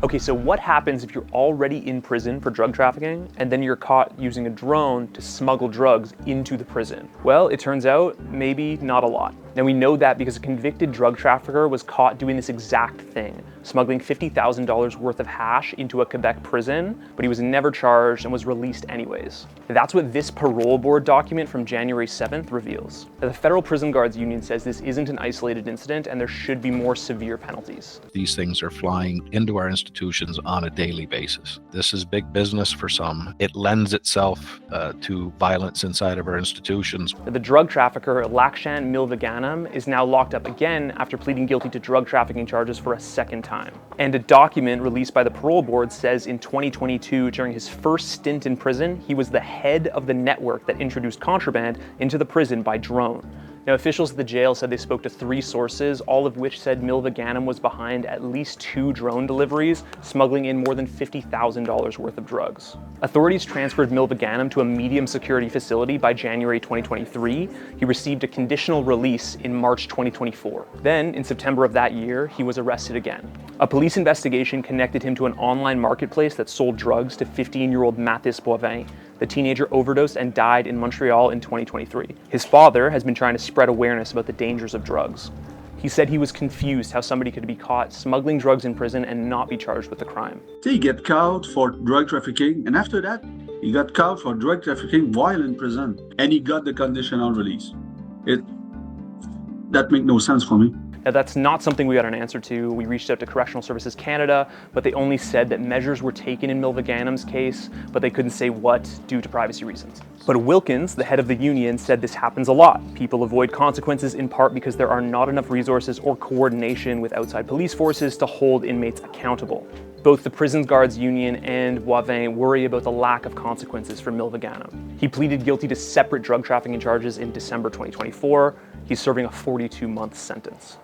Okay, so what happens if you're already in prison for drug trafficking and then you're caught using a drone to smuggle drugs into the prison? Well, it turns out maybe not a lot. Now we know that because a convicted drug trafficker was caught doing this exact thing, smuggling $50,000 worth of hash into a Quebec prison, but he was never charged and was released anyways. That's what this parole board document from January 7th reveals. Now, the Federal Prison Guards Union says this isn't an isolated incident and there should be more severe penalties. These things are flying into our institutions on a daily basis. This is big business for some. It lends itself to violence inside of our institutions. The drug trafficker Lakshan Milvaganam is now locked up again after pleading guilty to drug trafficking charges for a second time. And a document released by the parole board says in 2022, during his first stint in prison, he was the head of the network that introduced contraband into the prison by drone. Now, officials at the jail said they spoke to 3 sources, all of which said Milvaganam was behind at least 2 drone deliveries, smuggling in more than $50,000 worth of drugs. Authorities transferred Milvaganam to a medium security facility by January 2023. He received a conditional release in March 2024. Then, in September of that year, he was arrested again. A police investigation connected him to an online marketplace that sold drugs to 15-year-old Mathis Boivin. The teenager overdosed and died in Montreal in 2023. His father has been trying to spread awareness about the dangers of drugs. He said he was confused how somebody could be caught smuggling drugs in prison and not be charged with the crime. He got caught for drug trafficking, and after that, he got caught for drug trafficking while in prison, and he got the conditional release. That makes no sense for me. Now, that's not something we got an answer to. We reached out to Correctional Services Canada, but they only said that measures were taken in Milvaganam's case, but they couldn't say what due to privacy reasons. But Wilkins, the head of the union, said this happens a lot. People avoid consequences in part because there are not enough resources or coordination with outside police forces to hold inmates accountable. Both the Prison Guards Union and Boivin worry about the lack of consequences for Milvaganam. He pleaded guilty to separate drug trafficking charges in December 2024. He's serving a 42-month sentence.